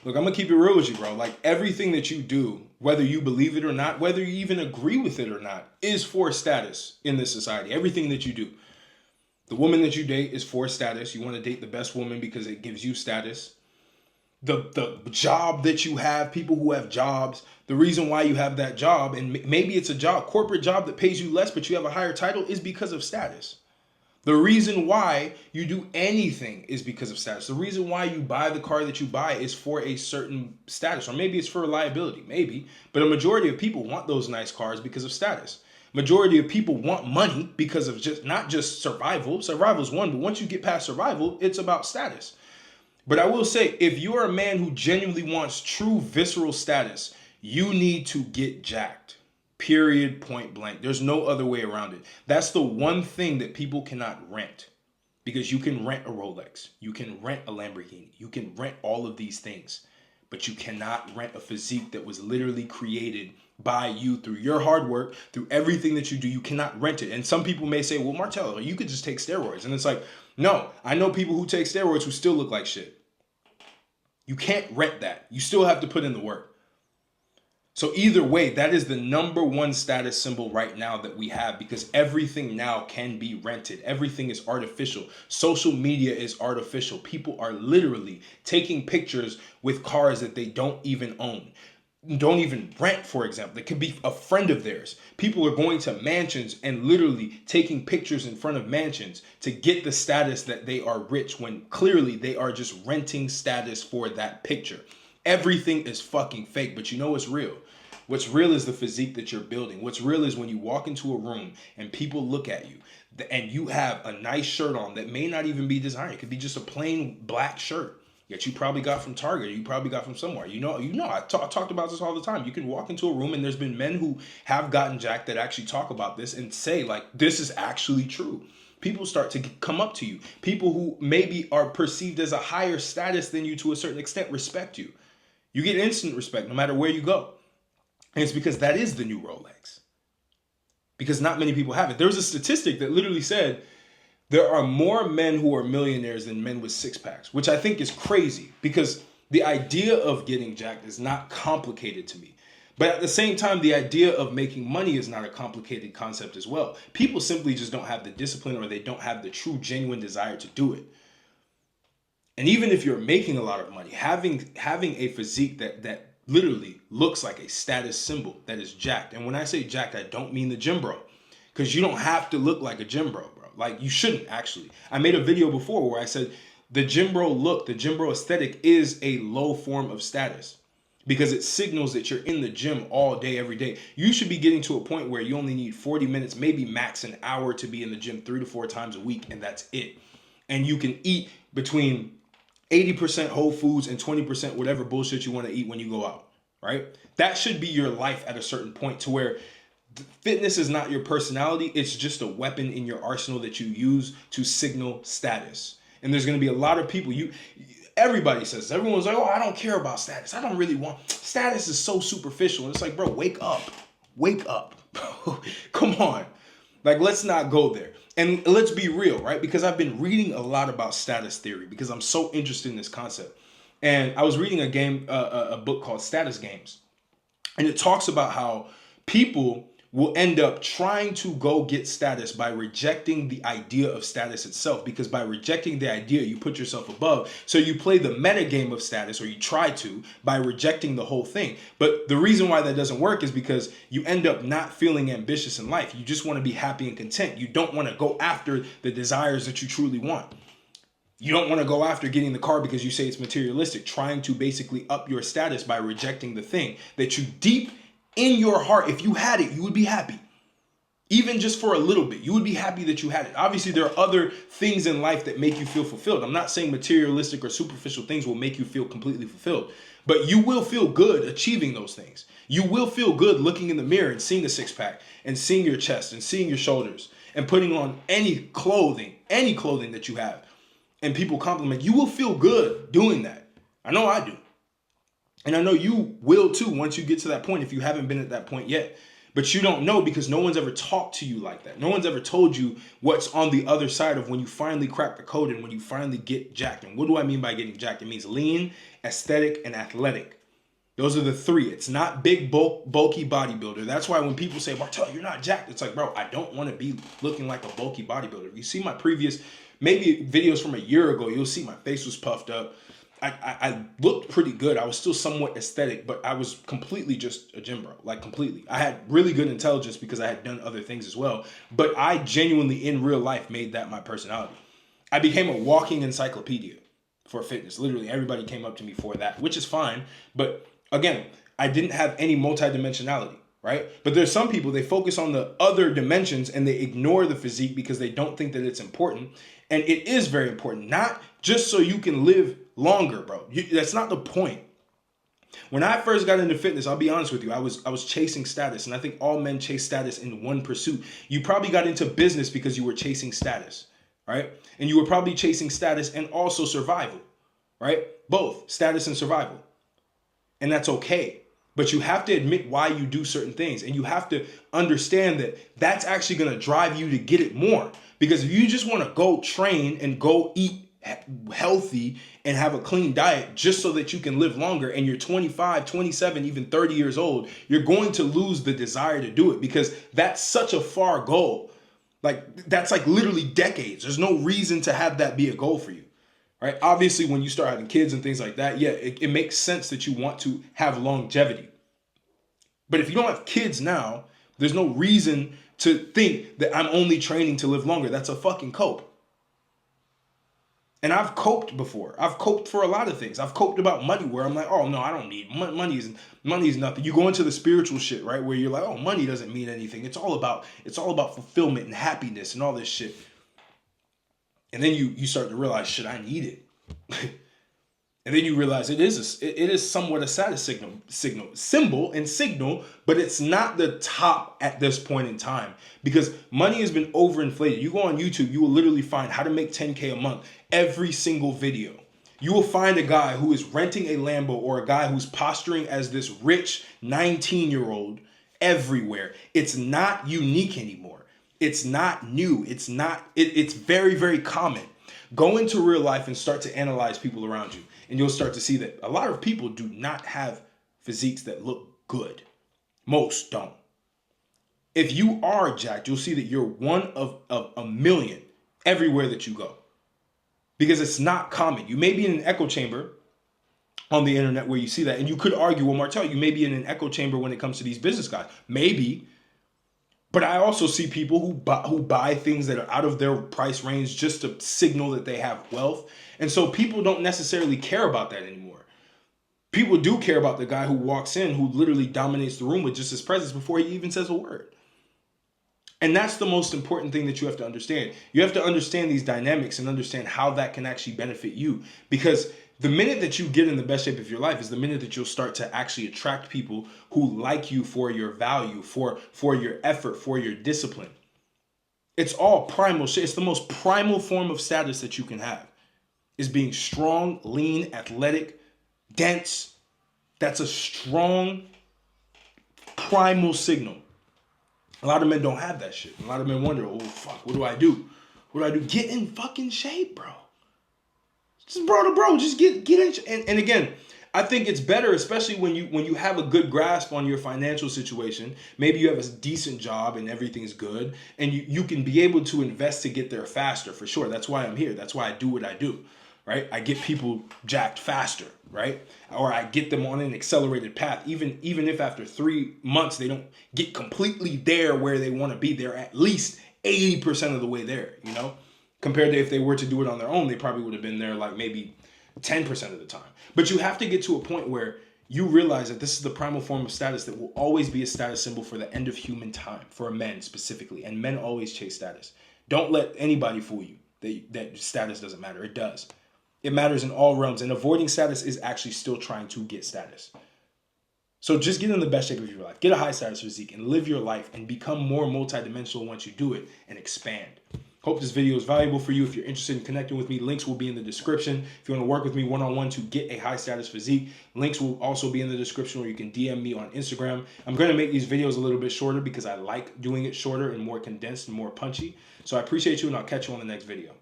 Look, I'm gonna keep it real with you, bro. Like everything that you do, whether you believe it or not, whether you even agree with it or not, is for status in this society. Everything that you do. The woman that you date is for status. You want to date the best woman because it gives you status. The job that you have, people who have jobs, the reason why you have that job, and maybe it's a job, corporate job that pays you less, but you have a higher title, is because of status. The reason why you do anything is because of status. The reason why you buy the car that you buy is for a certain status, or maybe it's for reliability, maybe. But a majority of people want those nice cars because of status. Majority of people want money because of just not just survival. Survival is one, but once you get past survival, it's about status. But I will say, if you're a man who genuinely wants true visceral status, you need to get jacked. Period, point blank. There's no other way around it. That's the one thing that people cannot rent. Because you can rent a Rolex, you can rent a Lamborghini, you can rent all of these things. But you cannot rent a physique that was literally created by you through your hard work, through everything that you do. You cannot rent it. And some people may say, well, Martello, you could just take steroids. And it's like, no, I know people who take steroids who still look like shit. You can't rent that. You still have to put in the work. So either way, that is the number one status symbol right now that we have, because everything now can be rented. Everything is artificial. Social media is artificial. People are literally taking pictures with cars that they don't even own, don't even rent, for example. It could be a friend of theirs. People are going to mansions and literally taking pictures in front of mansions to get the status that they are rich, when clearly they are just renting status for that picture. Everything is fucking fake, but you know what's real? What's real is the physique that you're building. What's real is when you walk into a room and people look at you and you have a nice shirt on that may not even be designer. It could be just a plain black shirt that you probably got from Target, or you probably got from somewhere. I talked about this all the time. You can walk into a room and there's been men who have gotten jacked that actually talk about this and say, like, this is actually true. People start to come up to you. People who maybe are perceived as a higher status than you to a certain extent respect you. You get instant respect no matter where you go. And it's because that is the new Rolex. Because not many people have it. There was a statistic that literally said there are more men who are millionaires than men with six packs, which I think is crazy, because the idea of getting jacked is not complicated to me. But at the same time, the idea of making money is not a complicated concept as well. People simply just don't have the discipline, or they don't have the true, genuine desire to do it. And even if you're making a lot of money, having a physique that literally looks like a status symbol, that is jacked. And when I say jacked, I don't mean the gym bro, because you don't have to look like a gym bro. Like, you shouldn't actually. I made a video before where I said the gym bro look, the gym bro aesthetic is a low form of status, because it signals that you're in the gym all day, every day. You should be getting to a point where you only need 40 minutes, maybe max an hour, to be in the gym 3 to 4 times a week, and that's it. And you can eat between 80% whole foods and 20% whatever bullshit you want to eat when you go out, right? That should be your life at a certain point, to where fitness is not your personality. It's just a weapon in your arsenal that you use to signal status. And there's going to be a lot of people, everybody says, everyone's like, oh, I don't care about status. I don't really want, status is so superficial. And it's like, bro, wake up. Wake up. Come on. Like, let's not go there. And let's be real, right? Because I've been reading a lot about status theory, because I'm so interested in this concept. And I was reading a book called Status Games. And it talks about how people will end up trying to go get status by rejecting the idea of status itself, because by rejecting the idea, you put yourself above. So you play the meta game of status, or you try to, by rejecting the whole thing. But the reason why that doesn't work is because you end up not feeling ambitious in life. You just want to be happy and content. You don't want to go after the desires that you truly want. You don't want to go after getting the car because you say it's materialistic, trying to basically up your status by rejecting the thing that you deep in your heart, if you had it, you would be happy. Even just for a little bit, you would be happy that you had it. Obviously, there are other things in life that make you feel fulfilled. I'm not saying materialistic or superficial things will make you feel completely fulfilled, but you will feel good achieving those things. You will feel good looking in the mirror and seeing a six pack and seeing your chest and seeing your shoulders and putting on any clothing that you have, and people compliment you. Will feel good doing that. I know I do. And I know you will too once you get to that point, if you haven't been at that point yet. But you don't know because no one's ever talked to you like that. No one's ever told you what's on the other side of when you finally crack the code and when you finally get jacked. And what do I mean by getting jacked? It means lean, aesthetic, and athletic. Those are the three. It's not big, bulky bodybuilder. That's why when people say, Martel, you're not jacked. It's like, bro, I don't want to be looking like a bulky bodybuilder. If you see my previous, maybe videos from a year ago, you'll see my face was puffed up. I looked pretty good. I was still somewhat aesthetic, but I was completely just a gym bro, like completely. I had really good intelligence because I had done other things as well. But I genuinely, in real life, made that my personality. I became a walking encyclopedia for fitness. Literally, everybody came up to me for that, which is fine. But again, I didn't have any multidimensionality, right? But there's some people, they focus on the other dimensions and they ignore the physique because they don't think that it's important. And it is very important, not just so you can live longer, bro. That's not the point. When I first got into fitness, I'll be honest with you, I was chasing status. And I think all men chase status in one pursuit. You probably got into business because you were chasing status, right? And you were probably chasing status and also survival, right? Both status and survival. And that's okay. But you have to admit why you do certain things. And you have to understand that that's actually going to drive you to get it more. Because if you just want to go train and go eat healthy and have a clean diet just so that you can live longer and you're 25, 27, even 30 years old, you're going to lose the desire to do it because that's such a far goal. Like that's like literally decades. There's no reason to have that be a goal for you. Right? Obviously, when you start having kids and things like that, yeah, it makes sense that you want to have longevity. But if you don't have kids now, there's no reason to think that I'm only training to live longer. That's a fucking cope. And I've coped before. I've coped for a lot of things. I've coped about money where I'm like, oh no, I don't need money. Money is nothing. You go into the spiritual shit, right? Where you're like, oh, money doesn't mean anything. It's all about fulfillment and happiness and all this shit. And then you start to realize, shit, I need it. And then you realize it is somewhat a status symbol, but it's not the top at this point in time because money has been overinflated. You go on YouTube, you will literally find how to make 10K a month every single video. You will find a guy who is renting a Lambo or a guy who's posturing as this rich 19-year-old everywhere. It's not unique anymore. It's not new. It's very, very common. Go into real life and start to analyze people around you. And you'll start to see that a lot of people do not have physiques that look good. Most don't. If you are jacked, you'll see that you're one of a million everywhere that you go. Because it's not common. You may be in an echo chamber on the internet where you see that. And you could argue, well, Martel, you may be in an echo chamber when it comes to these business guys. Maybe. But I also see people who buy things that are out of their price range just to signal that they have wealth. And so people don't necessarily care about that anymore. People do care about the guy who walks in, who literally dominates the room with just his presence before he even says a word. And that's the most important thing that you have to understand. You have to understand these dynamics and understand how that can actually benefit you. Because the minute that you get in the best shape of your life is the minute that you'll start to actually attract people who like you for your value, for your effort, for your discipline. It's all primal shit. It's the most primal form of status that you can have. Is being strong, lean, athletic, dense. That's a strong primal signal. A lot of men don't have that shit. A lot of men wonder, oh fuck, what do I do? What do I do? Get in fucking shape, bro. Just bro to bro, just get in. And again, I think it's better, especially when you have a good grasp on your financial situation. Maybe you have a decent job and everything's good, and you can be able to invest to get there faster, for sure. That's why I'm here. That's why I do what I do, right? I get people jacked faster, right? Or I get them on an accelerated path, even if after 3 months they don't get completely there where they want to be. They're at least 80% of the way there, you know? Compared to if they were to do it on their own, they probably would have been there like maybe 10% of the time. But you have to get to a point where you realize that this is the primal form of status that will always be a status symbol for the end of human time, for men specifically. And men always chase status. Don't let anybody fool you that status doesn't matter. It does. It matters in all realms. And avoiding status is actually still trying to get status. So just get in the best shape of your life. Get a high status physique and live your life and become more multidimensional once you do it and expand. Hope this video is valuable for you. If you're interested in connecting with me, links will be in the description. If you want to work with me one-on-one to get a high status physique, links will also be in the description, or you can DM me on Instagram. I'm going to make these videos a little bit shorter because I like doing it shorter and more condensed and more punchy. So I appreciate you, and I'll catch you on the next video.